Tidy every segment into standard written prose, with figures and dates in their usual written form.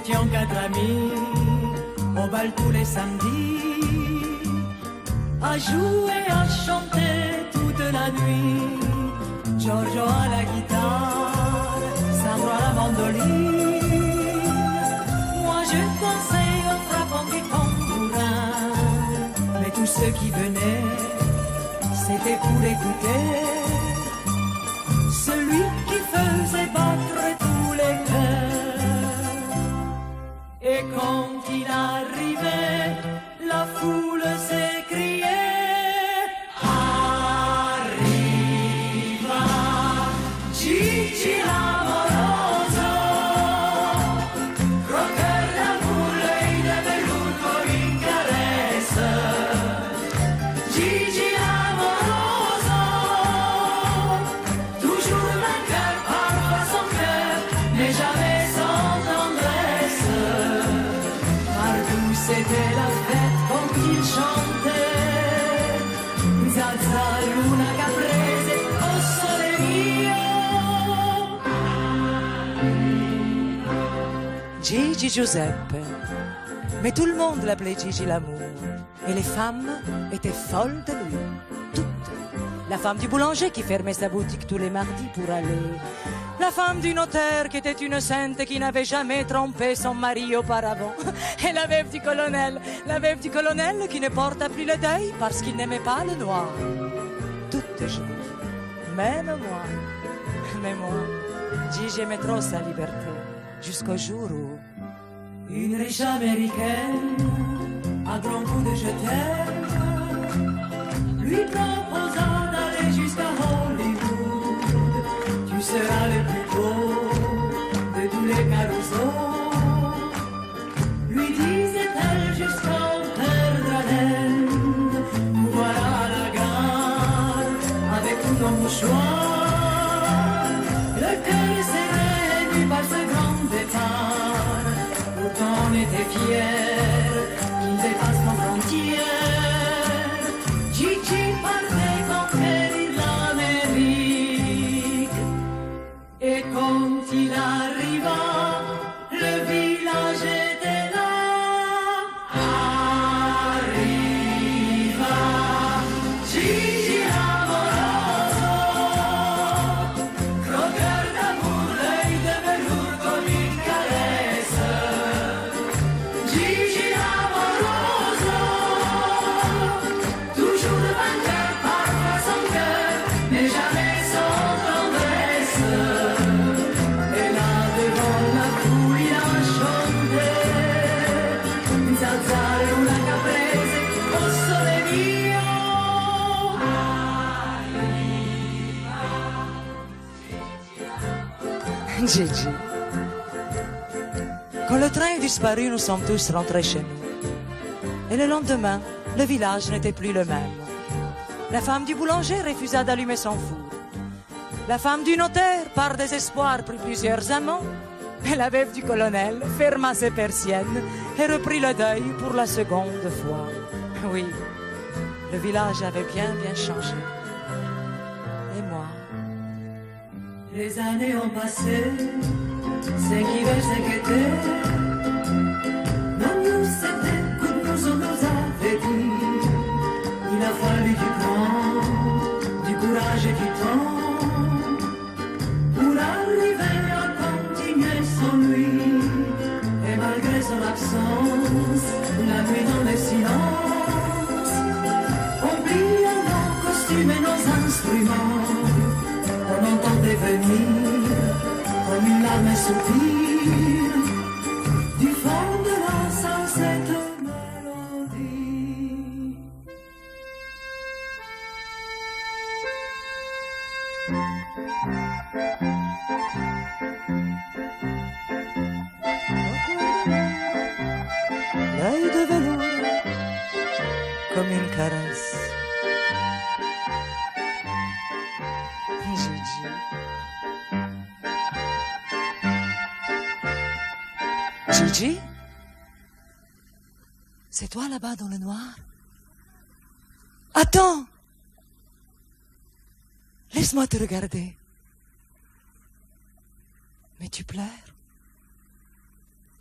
étions 4 amis, au bal tous les samedis, à jouer, à chanter toute la nuit. Giorgio à la guitare, Sandro à la mandoline. Moi je dansais en frappant des tambourins. Mais tous ceux qui venaient, c'était pour écouter celui qui faisait battre tous les cœurs. Et quand il arrivait, la foule s'écriait. Gigi l'amoroso, croqueur d'amour, l'œil de velours comme une caresse. Gigi l'amoroso, toujours vainqueur, parfois sans cœur, mais jamais sans tendresse. Partout c'était la fête quand il chantait. Zazza, luna, caprese, oh sole mio. Gigi Giuseppe. Mais tout le monde l'appelait Gigi l'amour. Et les femmes étaient folles de lui. Toutes. La femme du boulanger qui fermait sa boutique tous les mardis pour aller. La femme du notaire qui était une sainte qui n'avait jamais trompé son mari auparavant. Et la veuve du colonel. La veuve du colonel qui ne porta plus le deuil parce qu'il n'aimait pas le noir. Toutes jouent. Même moi. Mais moi, Gigi aimait trop sa liberté. Jusqu'au jour où une riche américaine, à grands coups de je t'aime, lui proposa d'aller jusqu'à Hollywood. Tu seras le plus beau de tous les carousaux, lui disait-elle jusqu'en perdre haleine. Nous voilà à la gare avec tout ton mouchoir, le cœur serré ému par ce grand départ. Pourtant on était fiers qu'il dépasse nos frontières. Gigi partait conquérir l'Amérique. Et quand il arriva, le village était là. Arriva Gigi l'amoroso, croqueur d'amour, l'œil de velours comme une caresse. Gigi l'amoroso, toujours vainqueur, parfois sans cœur, mais jamais sans tendresse. Et là devant la foule il a chanté Zazza, luna, caprese, oh sole mio. Gigi. Quand le train est disparu, nous sommes tous rentrés chez nous. Et le lendemain, le village n'était plus le même. La femme du boulanger refusa d'allumer son four. La femme du notaire, par désespoir, prit plusieurs amants. Et la veuve du colonel ferma ses persiennes et reprit le deuil pour la seconde fois. Oui, le village avait bien changé. Et moi, Les années ont passé, 5 hivers, 5 étés. Non, nous c'était comme nous on nous avait dit. Il a fallu du temps, du courage et du temps pour arriver à continuer sans lui. Et malgré son absence, la nuit dans le silence, oubliant nos costumes et nos instruments, on entendait venir comme une larme et soupir du fond de la salle cette mélodie. l'œil de velours comme une caresse. Gigi. Gigi? C'est toi là-bas dans le noir? Attends! Laisse-moi te regarder. Mais tu pleures?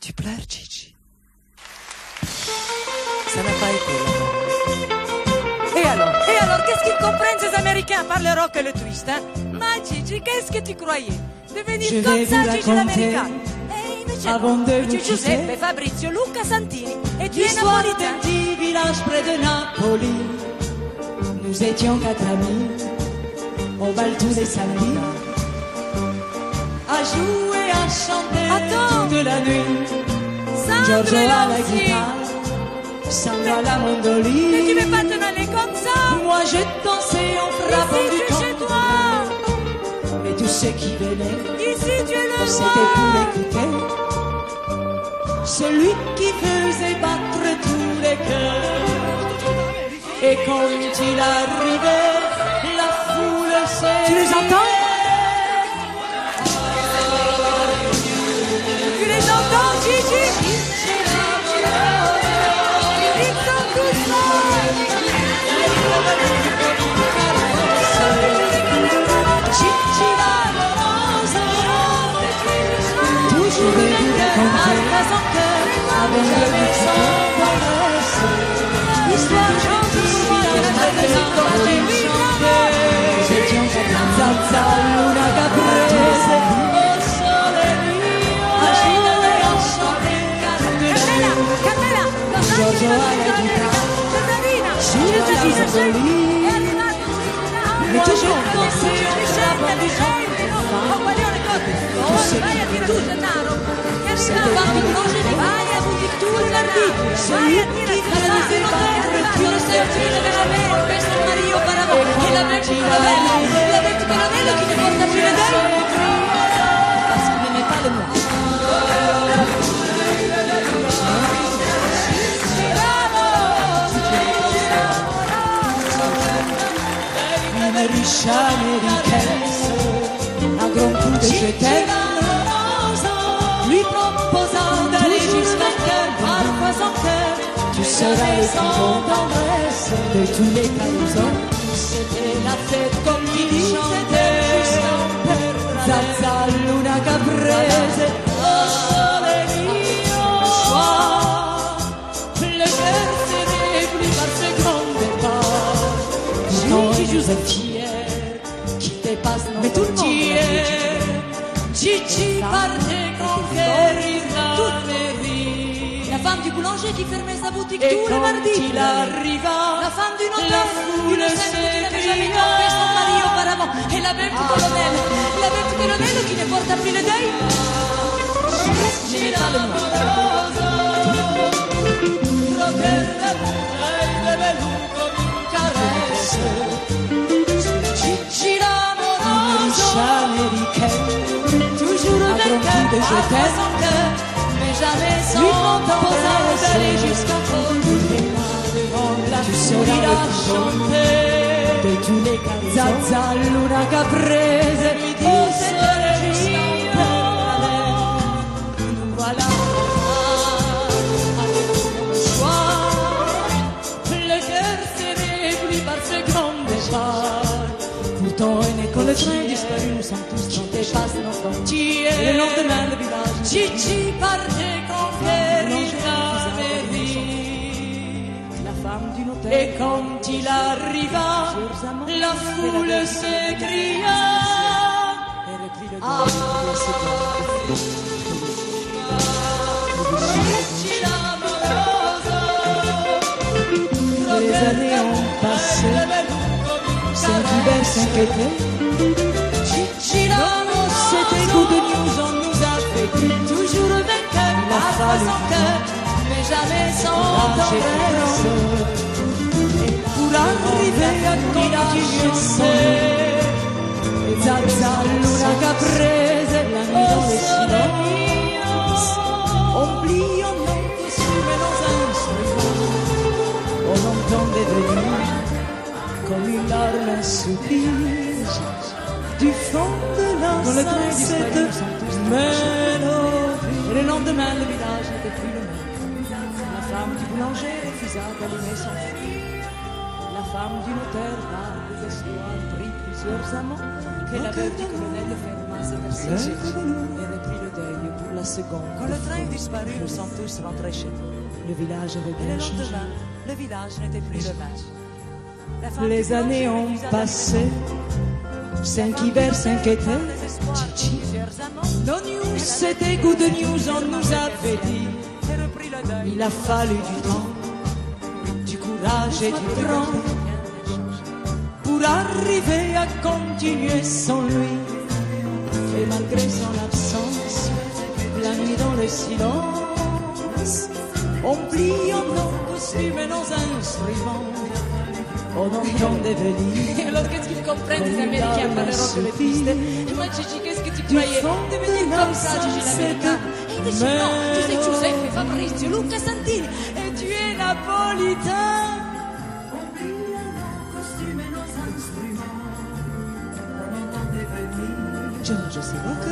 Tu pleures, Gigi? Ça n'a pas été l'amour. Et alors, qu'est-ce qu'ils comprennent ces Américains par le rock et le twist, hein? Ma Gigi, qu'est-ce que tu croyais? Devenir Je comme vais ça, vous Gigi raconter, l'américaine? Invece avant no. de Tu vous es Giuseppe, quitter, Fabrizio, Luca, Santini. Et tu es l'histoire napolitain. d'un petit village près de Napoli. Nous étions 4 amis, au bal tous les samedis, à jouer, à chanter Attends. toute la nuit. Sandra Giorgio est à là la aussi. guitare, Sandra à la Mais tu mandoline. veux pas t'en aller comme ça? Moi je dansais en frappant Ici, du tu es chez toi. temps. Et tous ceux qui venaient, Ici, tu es le c'était pour roi. écouter celui qui faisait battre tous les cœurs. Et quand il arrivait, la foule s'est... Tu les entends? Tu les entends, Gigi? Ils sont tous là. Gigi la rosa, toujours le cœur à son cœur, avant de le s'embrasser. L'histoire chante pour moi, nous étions Zazza, Luna Caprese, au sole mio, a jouer, a chanter, Carmela, Giorgio alla chitarra, sulla mandolina. Moi je dansais en frappant du temps. Vai a dire che la Une riche américaine, un grand coup de je t'aime, lui proposant d'aller jusqu'à cœur, parfois son cœur, tu seras le plus beau tendresse de tous les carousels. C'était la fête comme il chantait, Zazza, Luna Caprese, oh sole mio, soir, le cœur s'est rempli par ce grand départ. Gigi Giuseppe, qui dépasse nos frontières. Gigi partait conquérir l'Amérique. La femme du boulanger qui fermait sa boutique Et tous les quand mardis. il arriva, La femme du la notaire, foule une scène qui n'avait jamais s'écria. trompé son mari auparavant. Et la belle du colonel qui ne porta plus le deuil. Je n'ai pas le mot. Gigi l'amoroso, américaine, toujours vainqueur de je t'aime, son cœur, mais jamais sans proposant d'aller jusqu'à tu seras le plus beau de tous les cas. Zazza, Luna Caprese, lui dit c'est nous voilà avec le soir. Le cœur serré pris par ce grand départ. Pourtant, quand le train disparu, nous sommes tous qui dépassent nos frontières. Et le lendemain, le village Gigi partait conquérir l'Amérique. La femme du notaire. Et quand il arriva, la foule s'écria. Ah, Gigi l'amoroso. Les années ont passé, 5 hivers, 5 étés. Gigi l'amoroso. C'était coup de news, on nous a fait toujours vainqueur, à son cœur, mais jamais sans tendresse. Et pour arriver à continuer, Zazza, Luna Caprese, la nuit dans le silence, oublions nos costumes et nos instruments. On entendait venir comme une larme, un soupir du fond de l'âme, cette mélodie. Et le lendemain, le village n'était plus le même. La femme du boulanger refusa d'allumer son feu. La femme du notaire par des espoirs prit plusieurs amants. Et la veuve du colonel ferma ses persiennes et reprit le deuil pour la la seconde. Quand le train disparut, nous sommes tous rentrés chez nous. Le village avait Et bien le changé. lendemain, le village n'était plus le même. La femme Les du années boulanger ont refusa d'aller passé, manger. 5 hivers, 5 étés. Des espoirs, plusieurs amants. No news, c'était good news, on nous avait dit. J'ai repris le deuil. Il a fallu du temps, du courage et du cran pour arriver à continuer sans lui. Et malgré son absence, la nuit dans le silence, on plie en nos costumes et nos instruments. On entend des velis. Et alors, qu'est-ce qu'ils comprennent, ces Américains, par l'Europe de l'église? Et moi, Gigi, qu'est-ce que tu croyais devenir comme ça, Gigi l'Américain? Et il dit, non, tu sais Giuseppe, Fabrizio, Luca Santini, et tu es napolitain. Giorgio Sirocco,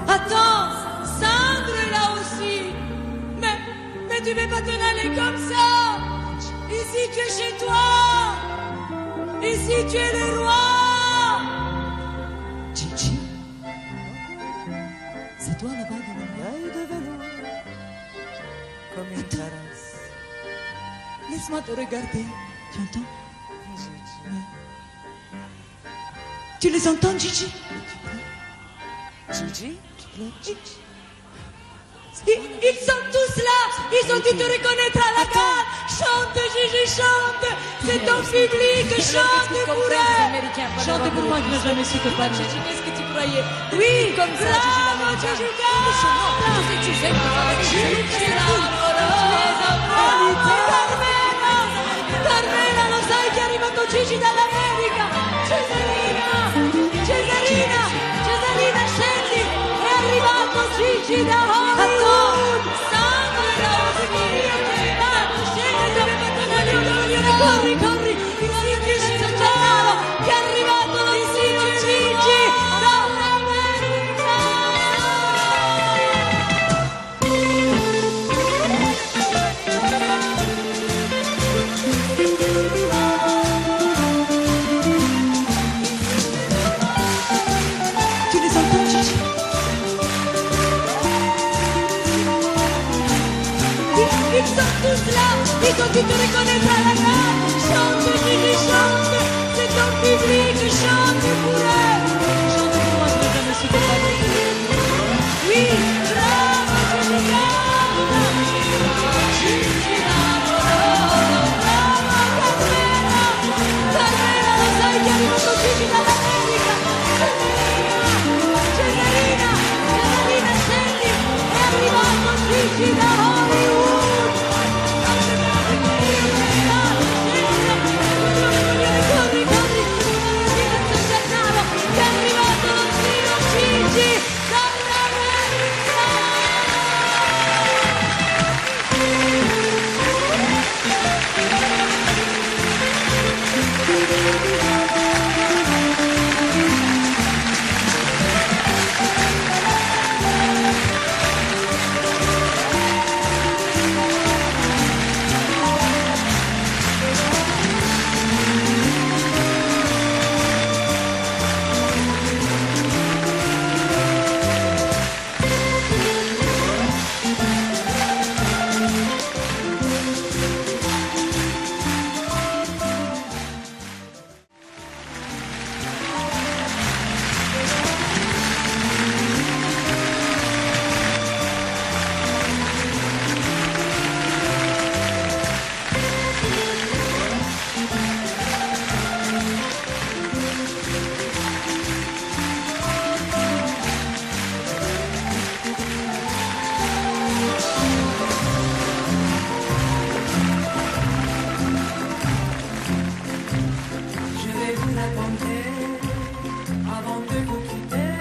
Attends, Sandro est là aussi. Mais tu peux pas t'en aller comme ça. Ici, tu es chez toi. Ici, tu es le roi. Gigi, c'est toi là-bas dans la L'œil de velours, comme une caresse. Laisse-moi te regarder. Tu entends? Tu les entends, Gigi? Gigi, Ils sont tous là. Ils ont dû te reconnaître à la gare. Chante, Gigi, chante. C'est ton public. Chante pour eux. Chante pour moi qui n'ai jamais su te parler. Gigi, qu'est-ce que tu croyais? Oui, comme ça, Bravo, Gigi, bravo. Tu sais Giuseppe, Fabrizio, Carmela, lo sai che è arrivato Gigi dall'America? Cesarina, scendi, è arrivato Gigi da Hollywood. Sandro è da Hollywood, scendi, corri, corri, Gigi da Gennaro, che è arrivato lo zio Gigi dall'America. Tu les entends, Gigi? Ils sont tous là, ils ont dû te reconnaître à la gare. Chante, Gigi, chante, c'est ton public, chante pour eux. Chante pour moi qui n'ai jamais su te parler. Oui, bravo, Gigi, bravo. Gigi, bravo, Carmela, lo sai che è arrivato Gigi dall'America. Cesarina, scendi, è arrivato Gigi da Hollywood. Corri, corri, Gigi da Gennaro, che è arrivato lo zio Gigi dall'America. Je vais vous raconter, avant de vous quitter,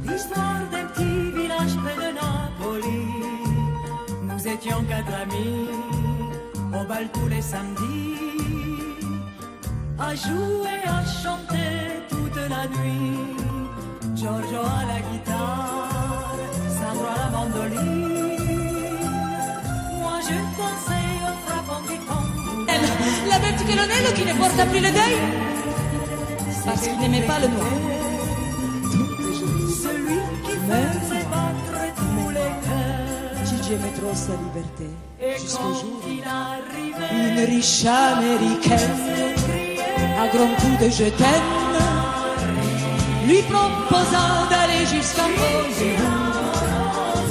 l'histoire d'un petit village près de Napoli. Nous étions 4 amis, au bal tous les samedis, à jouer, à chanter toute la nuit. Giorgio à la guitare, Sandro à la mandoline. Moi je dansais en frappant du tambour. L'avete che non è lo che ne porta più le dei? Parce qu'il n'aimait pas le noir. Gigi aimait trop sa liberté jusqu'au jour Il arrivait, une riche américaine à grands coups de je t'aime lui proposa d'aller jusqu'à Hollywood.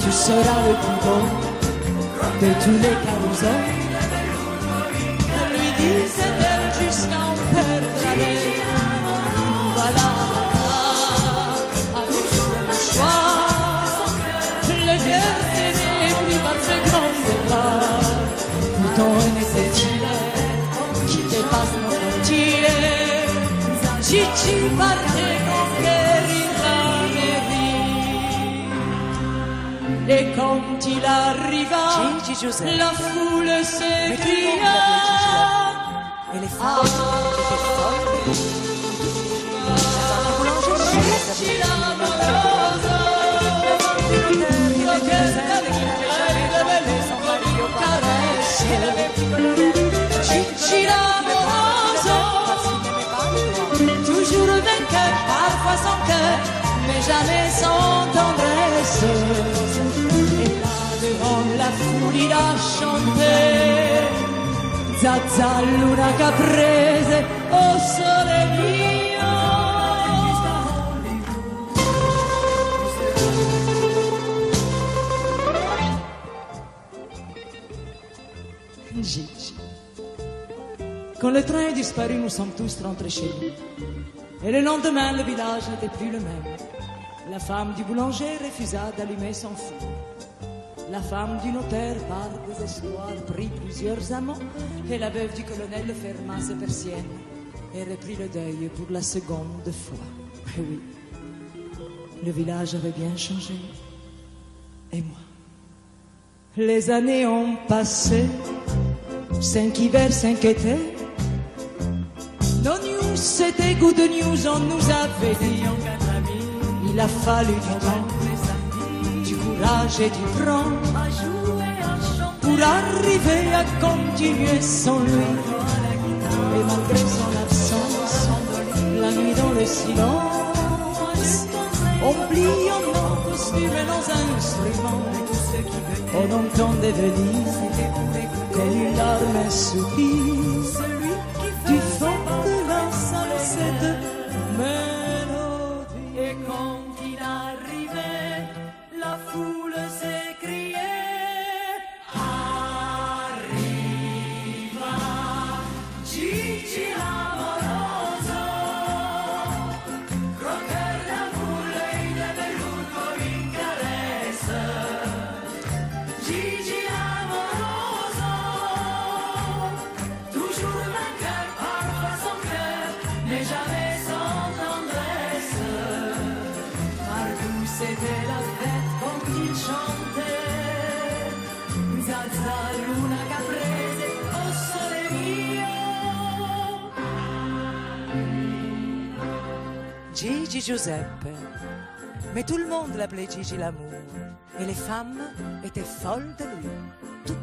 Tu seras le plus beau de tous les carousels, lui disait-elle jusqu'à en perdre haleine. Voilà, avec le choix, le cœur serré pris par ce grand départ. Pourtant était-il qui dépasse nos frontières, Gigi partait conquérir l'Amérique. Et quand il arriva, Gigi Giuseppe. la foule Mais tout le monde s'écria. l'appelait Gigi Lamour. Et les femmes étaient folles. La boulanger cherchait sa boutique. La femme du notaire qui était une sainte qui n'avait jamais trompé son mari auparavant. Elle avait pris colonel. Gigi Lamoroso, Parce qu'il n'aimait pas le noir. toujours vainqueur, parfois sans cœur, mais jamais sans tendresse. Et là devant la foule il a chanté Zazza Luna Caprese, oh sole mio. Gigi. Quand le train est disparu, nous sommes tous rentrés chez nous. Et le lendemain, le village n'était plus le même. La femme du boulanger refusa d'allumer son feu. La femme du notaire, par désespoir, prit plusieurs amants. Et la veuve du colonel ferma ses persiennes et reprit le deuil pour la seconde fois. Et oui, le village avait bien changé. Et moi, les années ont passé, 5 hivers, 5 étés. No news, c'était good news, on nous avait dit. Il a fallu du temps, du courage et du cran pour arriver à continuer sans lui. Et malgré son absence, la nuit dans le silence, oubliant nos costumes et nos instruments, on entendait venir comme une larme, un soupir du fond de la salle, cette mélodie. Et quand il arrivait, la foule s'écriait Arriva Gigi Lamoroso, croqueur d'amour, l'œil de velours comme une caresse. Gigi Lamoroso, toujours vainqueur, parfois sans cœur, mais jamais sans tendresse. Partout c'était la fête quand il chantait Zazza Luna Caprese, oh sole mio. Gigi Giuseppe. Mais tout le monde l'appelait Gigi Lamour. Et les femmes étaient folles de lui. Toutes.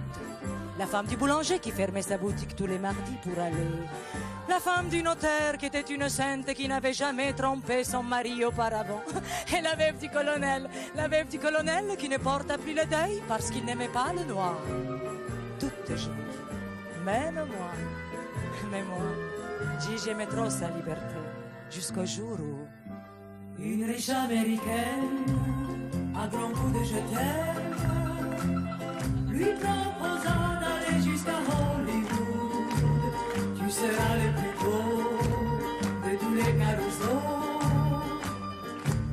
La femme du boulanger qui fermait sa boutique tous les mardis pour aller. La femme du notaire qui était une sainte qui n'avait jamais trompé son mari auparavant. Et la veuve du colonel qui ne porta plus le deuil parce qu'il n'aimait pas le noir. Toutes jeunes. Même moi. Mais moi, Gigi aimait trop sa liberté. Jusqu'au jour où... Une riche américaine, à grands coups de je t'aime, lui proposa d'aller jusqu'à Hollywood. Tu seras le plus beau de tous les carousels,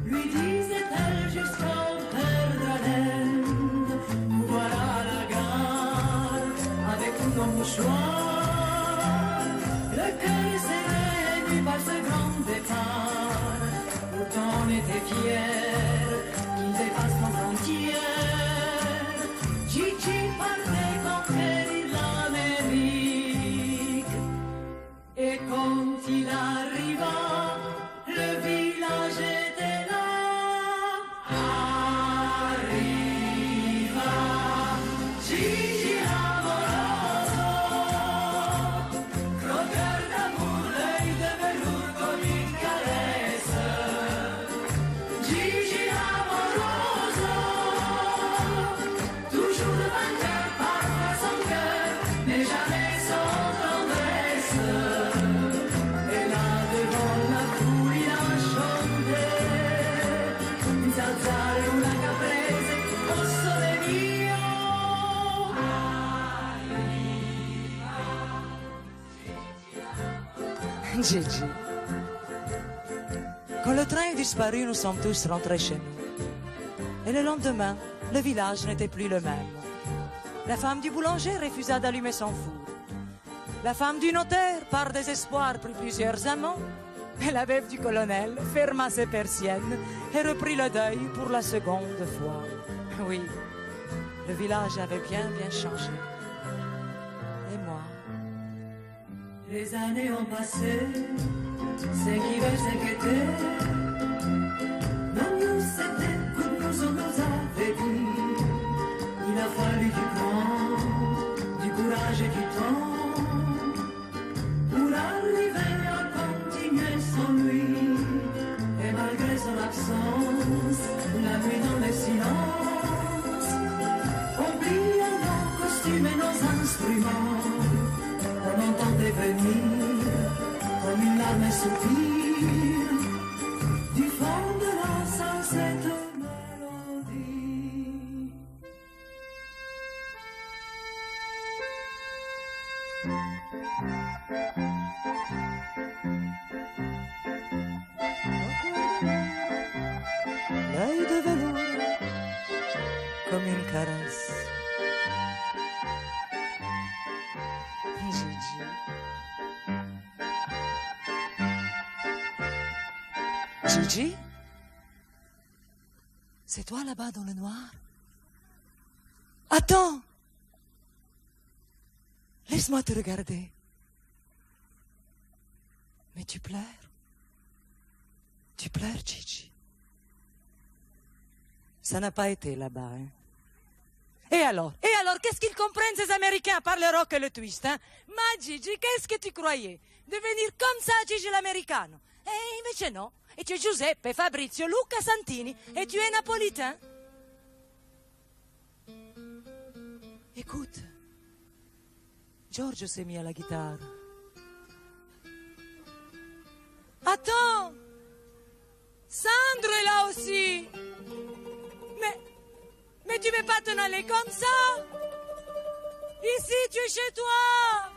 lui disait-elle jusqu'à en perdre haleine. Nous voilà à la gare, avec tous nos mouchoirs, le cœur serré ému par ce grand départ. Pourtant on était fiers qu'il dépasse nos frontières. Gigi partait conquérir l'Amérique. Et quand il arriva, le village était là. Arriva Gigi Lamoroso, croqueur d'amour, l'œil de velours comme une caresse. Gigi Gigi. Quand le train est disparu, nous sommes tous rentrés chez nous. Et le lendemain, le village n'était plus le même. La femme du boulanger refusa d'allumer son four. La femme du notaire, par désespoir, prit plusieurs amants. Et la veuve du colonel ferma ses persiennes et reprit le deuil pour la seconde fois. Oui, le village avait bien changé. Et moi? Les années ont passé, 5 hivers, 5 étés. Non, nous c'était comme nous on nous avait dit. Il a fallu du temps, du courage et du temps pour arriver à continuer sans lui. Et malgré son absence, la nuit dans le silence, oubliant nos costumes et nos instruments, on entendait venir comme une larme soupir du fond de la salle cette mélodie. L'œil de velours comme une caresse. Gigi. Gigi? C'est toi là-bas dans le noir? Attends! Laisse-moi te regarder. Mais tu pleures? Tu pleures, Gigi? Ça n'a pas été là-bas, hein? Et alors, qu'est-ce qu'ils comprennent ces Américains par le rock et le twist, hein? Ma Gigi, qu'est-ce que tu croyais? Devenir comme ça, Gigi l'americano? E invece no. E tu es Giuseppe, Fabrizio, Luca, Santini. Et tu es napolitain. Écoute, Giorgio s'est mis à la guitare. Attends! Sandro est là aussi! Mais tu veux pas t'en aller comme ça? Ici, tu es chez toi.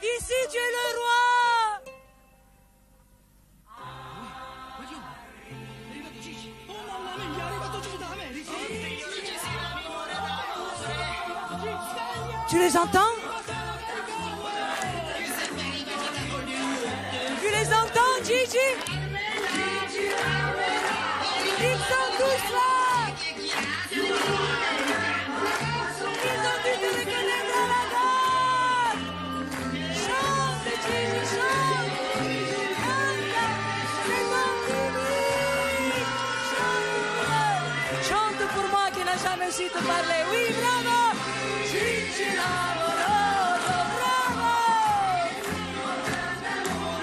Ici, tu es le roi. Tu les entends? Tu les entends, Gigi? Ils sont tous là. Ils ont dû te reconnaître à la gorge. Chante, Gigi, chante. Canta, c'est ton public. Chante pour moi qui n'a jamais su te parler. Oui, bravo. Gigi l'amoroso, bravo.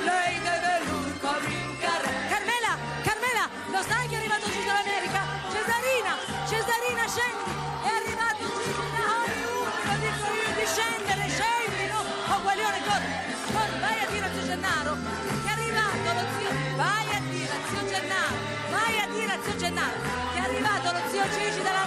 L'œil de velours comme une carrette. Carmela, lo sai che è arrivato Gigi dall'America? Cesarina, scendi, è arrivato Gigi da Hollywood, lo dico io di scendere, scendi, no? Oh, guaglione, corri, vai a dire a zio Gennaro che è arrivato lo zio, vai a dire a zio Gennaro che è arrivato lo zio Gigi dalla